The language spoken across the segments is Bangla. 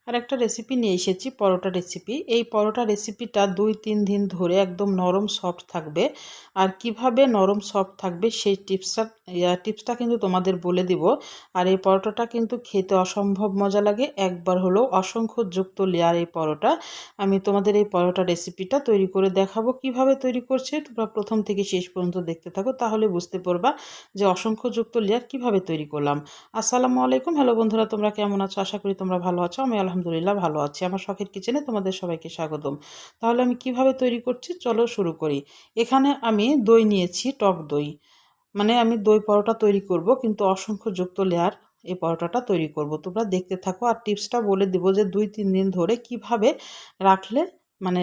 আর একটা রেসিপি নিয়ে এসেছি, পরোটা রেসিপি। এই পরোটা রেসিপিটা 2-3 দিন ধরে একদম নরম সফট থাকবে। আর কিভাবে নরম সফট থাকবে সেই টিপসটা কিন্তু তোমাদের বলে দিব। আর এই পরোটাটা কিন্তু খেতে অসম্ভব মজা লাগে, একবার হলেও অসংখ্য যুক্ত লেয়ার এই পরোটা। আমি তোমাদের এই পরোটা রেসিপিটা তৈরি করে দেখাবো, কিভাবে তৈরি করছে তোমরা প্রথম থেকে শেষ পর্যন্ত দেখতে থাকো, তাহলে বুঝতে পারবা যে অসংখ্য যুক্ত লেয়ার কিভাবে তৈরি করলাম। আসসালামু আলাইকুম, হ্যালো বন্ধুরা, তোমরা কেমন আছো? আশা করি তোমরা ভালো আছো। আমি আলহামদুলিল্লাহ ভালো আছি। আমার শখের কিচেনে তোমাদের সবাইকে স্বাগতম। তাহলে আমি কিভাবে তৈরি করছি চলো শুরু করি। এখানে আমি দই নিয়েছি, টক দই। মানে আমি দই পরোটা তৈরি করব, কিন্তু অসংখ্য যুক্ত লেয়ার এই পরোটাটা তৈরি করব। তোমরা দেখতে থাকো, আর টিপসটা বলে দেবো যে 2-3 দিন ধরে কিভাবে রাখলে মানে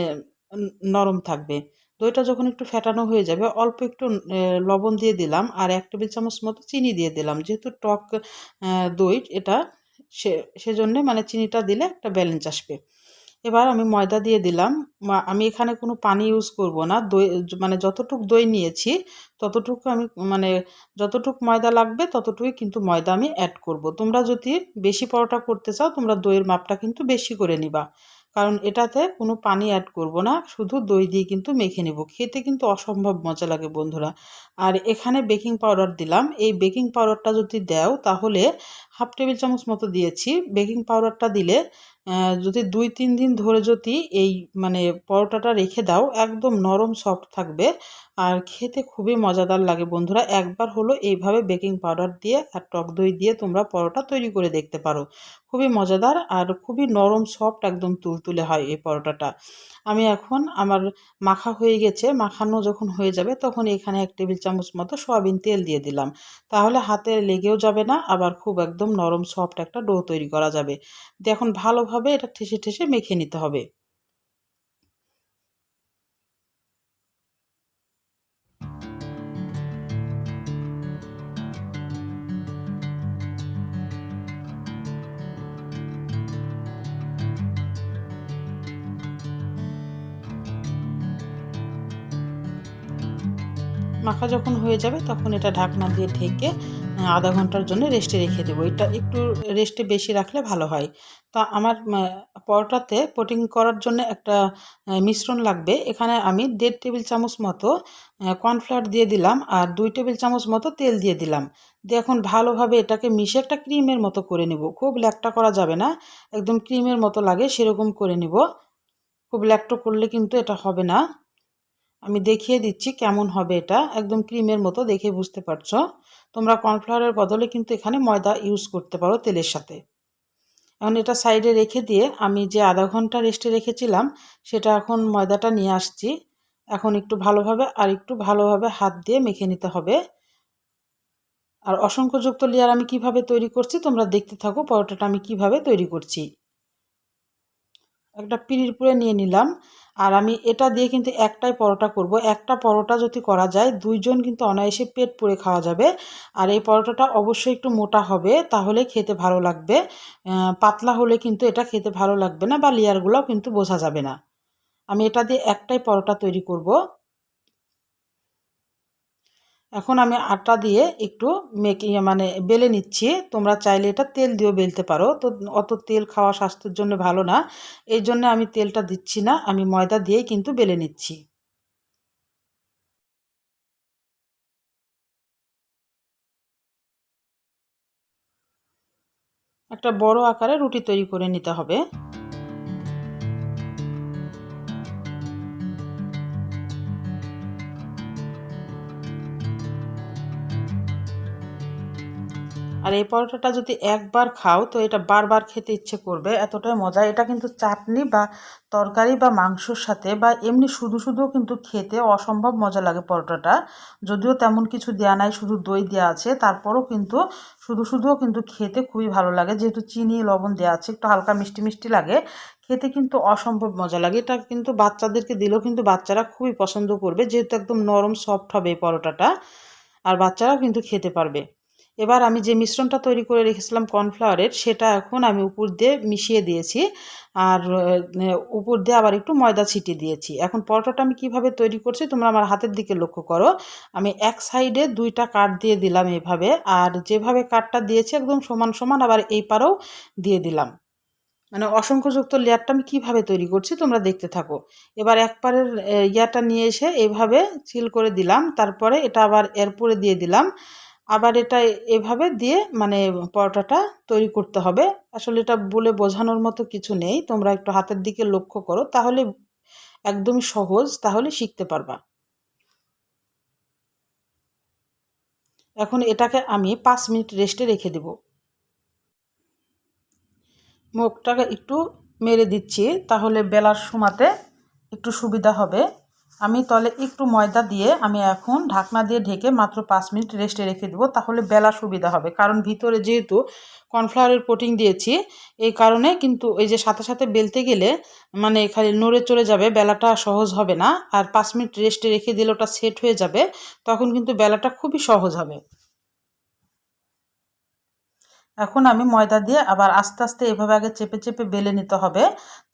নরম থাকবে। দইটা যখন একটু ফ্যাটানো হয়ে যাবে, অল্প একটু লবণ দিয়ে দিলাম, আর 1 টেবিল চামচ মতো চিনি দিয়ে দিলাম। যেহেতু টক দই এটা, সে সেজন্যে মানে চিনিটা দিলে একটা ব্যালেন্স আসবে। এবার আমি ময়দা দিয়ে দিলাম। আমি এখানে কোনো পানি ইউজ করব না। দই মানে যতটুক দই নিয়েছি ততটুকু আমি মানে যতটুক ময়দা লাগবে ততটুকুই কিন্তু ময়দা আমি অ্যাড করব। তোমরা যদি বেশি পরোটা করতে চাও তোমরা দইয়ের মাপটা কিন্তু বেশি করে নিবা। কারণ এটাতে কোনো পানি অ্যাড করব না, শুধু দই দিয়ে কিন্তু মেখে নেব। খেতে কিন্তু অসম্ভব মজা লাগে বন্ধুরা। আর এখানে বেকিং পাউডার দিলাম। এই বেকিং পাউডারটা যদি দাও তাহলে 1/2 টেবিল চামচ মতো দিয়েছি। বেকিং পাউডারটা দিলে যদি 2-3 দিন ধরে যদি এই মানে পরোটাটা রেখে দাও, একদম নরম সফট থাকবে আর খেতে খুবই মজাদার লাগে বন্ধুরা। একবার হলো এইভাবে বেকিং পাউডার দিয়ে আর টক দই দিয়ে তোমরা পরোটা তৈরি করে দেখতে পারো। খুবই মজাদার আর খুবই নরম সফট, একদম তুলতুলে হয় এই পরোটাটা। আমি এখন আমার মাখা হয়ে গেছে, মাখানো যখন হয়ে যাবে তখন এখানে 1 টেবিল চামচ মতো সয়াবিন তেল দিয়ে দিলাম। তাহলে হাতে লেগেও যাবে না, আবার খুব একদম নরম সফট একটা ডো তৈরি করা যাবে। দিয়ে এখন ভালোভাবে এটা ঠেসে ঠেসে মেখে নিতে হবে। মাখা যখন হয়ে যাবে তখন এটা ঢাকনা দিয়ে ঢেকে আধা ঘন্টার জন্য রেস্টে রেখে দেবো। এটা একটু রেস্টে বেশি রাখলে ভালো হয়। তা আমার পরোটাতে কোটিং করার জন্য একটা মিশ্রণ লাগবে। এখানে আমি 1.5 টেবিল চামচ মতো কর্নফ্লাওয়ার দিয়ে দিলাম, আর 2 টেবিল চামচ মতো তেল দিয়ে দিলাম। দিয়ে এখন ভালোভাবে এটাকে মিশিয়ে একটা ক্রিমের মতো করে নেব। খুব ল্যাকটা করা যাবে না, একদম ক্রিমের মতো লাগে সেরকম করে নেব। খুব ল্যাকটো করলে কিন্তু এটা হবে না। আমি দেখিয়ে দিচ্ছি কেমন হবে, এটা একদম ক্রিমের মতো, দেখে বুঝতে পারছো। তোমরা কর্নফ্লাওয়ারের বদলে কিন্তু এখানে ময়দা ইউজ করতে পারো তেলের সাথে। এখন এটা সাইডে রেখে দিয়ে আমি যে আধা ঘন্টা রেস্টে রেখেছিলাম সেটা এখন ময়দাটা নিয়ে আসছি। এখন একটু ভালোভাবে হাত দিয়ে মেখে নিতে হবে। আর অসংখ্যযুক্ত লেয়ার আমি কিভাবে তৈরি করছি তোমরা দেখতে থাকো, পরোটাটা আমি কিভাবে তৈরি করছি। একটা পিঁড়ির পুরে নিয়ে নিলাম। আর আমি এটা দিয়ে কিন্তু একটাই পরোটা করব। একটা পরোটা যদি করা যায় 2 জন কিন্তু অনায়াসে পেট পুরে খাওয়া যাবে। আর এই পরোটাটা অবশ্যই একটু মোটা হবে, তাহলে খেতে ভালো লাগবে। পাতলা হলে কিন্তু এটা খেতে ভালো লাগবে না, বা লেয়ারগুলোও কিন্তু বোঝা যাবে না। আমি এটা দিয়ে একটাই পরোটা তৈরি করব। এখন আমি আটা দিয়ে একটু মানে বেলে নিচ্ছি। তোমরা চাইলে এটা তেল দিয়েও বেলতে পারো, তো অত তেল খাওয়া স্বাস্থ্যের জন্য ভালো না। এই জন্য আমি তেলটা দিচ্ছি না, আমি ময়দা দিয়েই কিন্তু বেলে নিচ্ছি। একটা বড় আকারে রুটি তৈরি করে নিতে হবে। আর এই পরোটাটা যদি একবার খাও তো এটা বারবার খেতে ইচ্ছে করবে, এতটাই মজা। এটা কিন্তু চাটনি বা তরকারি বা মাংসর সাথে বা এমনি শুধু শুধুও কিন্তু খেতে অসম্ভব মজা লাগে পরোটাটা। যদিও তেমন কিছু দেওয়া নাই, শুধু দই দেওয়া আছে, তারপরও কিন্তু শুধু শুধুও কিন্তু খেতে খুবই ভালো লাগে। যেহেতু চিনি লবণ দেওয়া আছে, একটু হালকা মিষ্টি মিষ্টি লাগে, খেতে কিন্তু অসম্ভব মজা লাগে। এটা কিন্তু বাচ্চাদেরকে দিলেও কিন্তু বাচ্চারা খুবই পছন্দ করবে, যেহেতু একদম নরম সফট হবে এই পরোটাটা, আর বাচ্চারাও কিন্তু খেতে পারবে। এবার আমি যে মিশ্রণটা তৈরি করে রেখেছিলাম কর্নফ্লাওয়ারের, সেটা এখন আমি উপর দিয়ে মিশিয়ে দিয়েছি। আর উপর দিয়ে আবার একটু ময়দা ছিটিয়ে দিয়েছি। এখন পরোটাটা আমি কিভাবে তৈরি করছি তোমরা আমার হাতের দিকে লক্ষ্য করো। আমি এক সাইডে 2টা কাট দিয়ে দিলাম এভাবে, আর যেভাবে কাটটা দিয়েছি একদম সমান সমান আবার এই পারেও দিয়ে দিলাম। মানে অসংখ্যযুক্ত লেয়ারটা আমি কীভাবে তৈরি করছি তোমরা দেখতে থাকো। এবার এক পারের ইয়াটা নিয়ে এসে এভাবে সিল করে দিলাম, তারপরে এটা আবার এরপরে দিয়ে দিলাম, আবার এটা এভাবে দিয়ে মানে পরোটাটা তৈরি করতে হবে। আসলে এটা বলে বোঝানোর মতো কিছু নেই, তোমরা একটু হাতের দিকে লক্ষ্য করো, তাহলে একদমই সহজ, তাহলে শিখতে পারবা। এখন এটাকে আমি 5 মিনিট রেস্টে রেখে দেব। মুখটাকে একটু মেরে দিচ্ছি, তাহলে বেলার সময়তে একটু সুবিধা হবে। আমি তলে একটু ময়দা দিয়ে আমি এখন ঢাকনা দিয়ে ঢেকে মাত্র 5 মিনিট রেস্টে রেখে দেবো, তাহলে বেলা সুবিধা হবে। কারণ ভিতরে যেহেতু কর্নফ্লাওয়ারের কোটিং দিয়েছি, এই কারণে কিন্তু এই যে সাথে সাথে বেলতে গেলে মানে খালি নড়ে চলে যাবে, বেলাটা সহজ হবে না। আর 5 মিনিট রেস্টে রেখে দিলে ওটা সেট হয়ে যাবে, তখন কিন্তু বেলাটা খুবই সহজ হবে। এখন আমি ময়দা দিয়ে আবার আস্তে আস্তে এভাবে আগে চেপে চেপে বেলে নিতে হবে।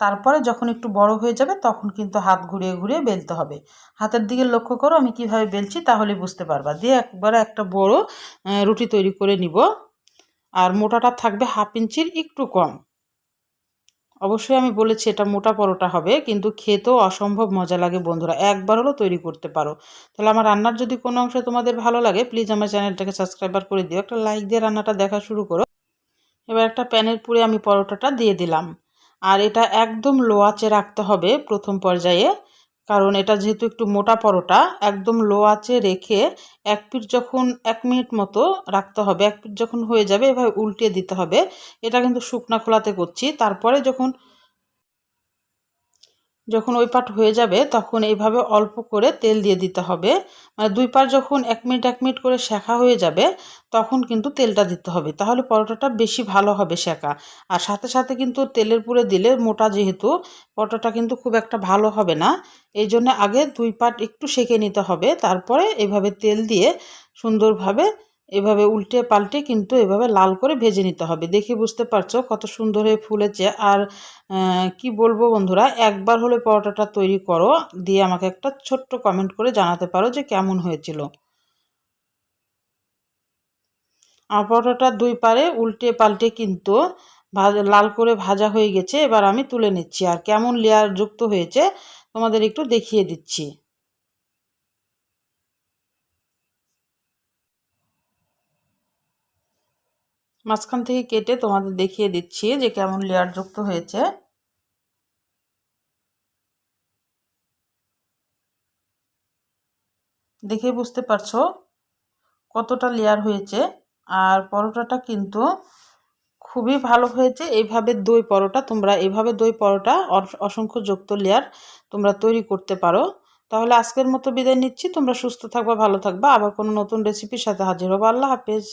তারপরে যখন একটু বড় হয়ে যাবে তখন কিন্তু হাত ঘুরিয়ে ঘুরিয়ে বেলতে হবে। হাতের দিকে লক্ষ্য করো আমি কিভাবে বেলছি, তাহলে বুঝতে পারবা। দিয়ে একবারে একটা বড় রুটি তৈরি করে নিব। আর মোটাটা থাকবে 1/2 ইঞ্চির একটু কম। অবশ্যই আমি বলেছি এটা মোটা পরোটা হবে, কিন্তু খেতেও অসম্ভব মজা লাগে বন্ধুরা, একবার হলেও তৈরি করতে পারো। তাহলে আমার রান্নার যদি কোনো অংশ তোমাদের ভালো লাগে, প্লিজ আমার চ্যানেলটাকে সাবস্ক্রাইবার করে দিও, একটা লাইক দিয়ে রান্নাটা দেখা শুরু করো। এবার একটা প্যানের পুরে আমি পরোটাটা দিয়ে দিলাম। আর এটা একদম লো আঁচে রাখতে হবে প্রথম পর্যায়ে, কারণ এটা যেহেতু একটু মোটা পরোটা। একদম লো আঁচে রেখে এক পিঠ যখন 1 মিনিট মতো রাখতে হবে, এক পিঠ যখন হয়ে যাবে এভাবে উল্টিয়ে দিতে হবে। এটা কিন্তু শুকনা খোলাতে করছি। তারপরে যখন যখন ওই পাট হয়ে যাবে তখন এইভাবে অল্প করে তেল দিয়ে দিতে হবে। মানে 2 পাট যখন 1 মিনিট 1 মিনিট করে সেঁকা হয়ে যাবে তখন কিন্তু তেলটা দিতে হবে, তাহলে পরোটাটা বেশি ভালো হবে সেঁকা। আর সাথে সাথে কিন্তু তেলের পুরে দিলে মোটা যেহেতু, পরোটাটা কিন্তু খুব একটা ভালো হবে না। এই জন্য আগে 2 পাট একটু সেঁকে নিতে হবে, তারপরে এভাবে তেল দিয়ে সুন্দরভাবে এভাবে উল্টে পাল্টে কিন্তু এভাবে লাল করে ভেজে নিতে হবে। দেখে বুঝতে পারছো কত সুন্দর হয়ে ফুলেছে। আর কি বলবো বন্ধুরা, একবার হলে পরোটাটা তৈরি করো, দিয়ে আমাকে একটা ছোট্ট কমেন্ট করে জানাতে পারো যে কেমন হয়েছিল। আর পরোটাটা 2 পারে উল্টে পাল্টে কিন্তু লাল করে ভাজা হয়ে গেছে। এবার আমি তুলে নিচ্ছি, আর কেমন লেয়ার যুক্ত হয়েছে তোমাদের একটু দেখিয়ে দিচ্ছি। মাঝখান থেকে কেটে তোমাদের দেখিয়ে দিচ্ছি যে কেমন লেয়ার যুক্ত হয়েছে। দেখে বুঝতে পারছো কতটা লেয়ার হয়েছে। আর পরোটাটা কিন্তু খুবই ভালো হয়েছে। এইভাবে দই পরোটা, তোমরা এইভাবে দই পরোটা অসংখ্য যুক্ত লেয়ার তোমরা তৈরি করতে পারো। তাহলে আজকের মতো বিদায় নিচ্ছি, তোমরা সুস্থ থাকবা, ভালো থাকবা, আবার কোনো নতুন রেসিপির সাথে হাজির হবো। আল্লাহ হাফেজ।